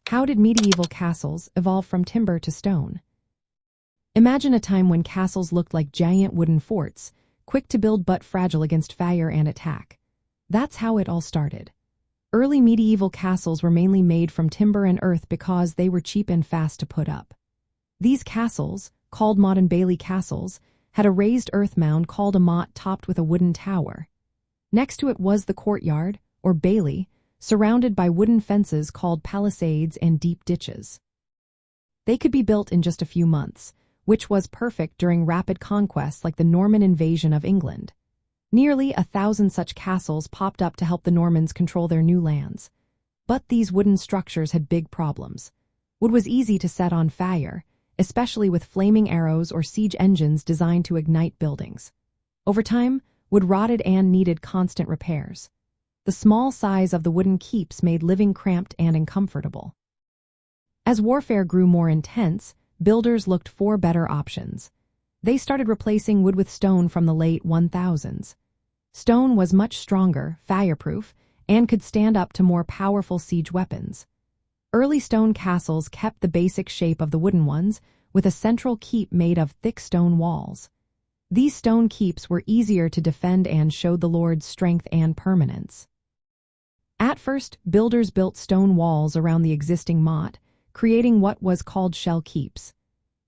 How did medieval castles evolve from timber to stone? Imagine a time when castles looked like giant wooden forts, quick to build but fragile against fire and attack. That's how it all started. Early medieval castles were mainly made from timber and earth because they were cheap and fast to put up. These castles, called motte-and-bailey castles, had a raised earth mound called a motte topped with a wooden tower. Next to it was the courtyard, or bailey, surrounded by wooden fences called palisades and deep ditches. They could be built in just a few months, which was perfect during rapid conquests like the Norman invasion of England. Nearly 1,000 such castles popped up to help the Normans control their new lands. But these wooden structures had big problems. Wood was easy to set on fire, especially with flaming arrows or siege engines designed to ignite buildings. Over time, wood rotted and needed constant repairs. The small size of the wooden keeps made living cramped and uncomfortable. As warfare grew more intense, builders looked for better options. They started replacing wood with stone from the late 1000s. Stone was much stronger, fireproof, and could stand up to more powerful siege weapons. Early stone castles kept the basic shape of the wooden ones, with a central keep made of thick stone walls. These stone keeps were easier to defend and showed the lord's strength and permanence. At first, builders built stone walls around the existing motte, creating what was called shell keeps.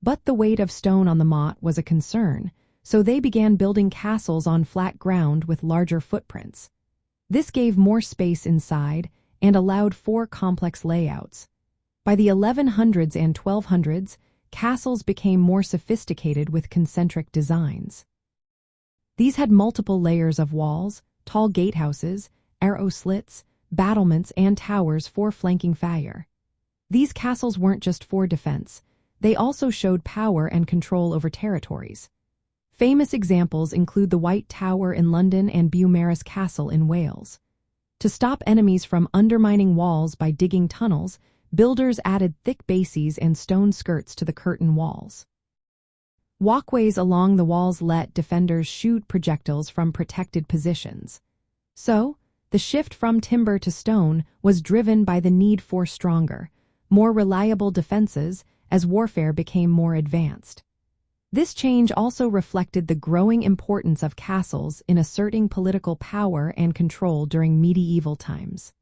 But the weight of stone on the motte was a concern, so they began building castles on flat ground with larger footprints. This gave more space inside and allowed for complex layouts. By the 1100s and 1200s, castles became more sophisticated with concentric designs. These had multiple layers of walls, tall gatehouses, arrow slits, battlements, and towers for flanking fire. These castles weren't just for defense. They also showed power and control over territories. Famous examples include the White Tower in London and Beaumaris Castle in Wales. To stop enemies from undermining walls by digging tunnels, builders added thick bases and stone skirts to the curtain walls. Walkways along the walls let defenders shoot projectiles from protected positions. So, the shift from timber to stone was driven by the need for stronger, more reliable defenses as warfare became more advanced. This change also reflected the growing importance of castles in asserting political power and control during medieval times.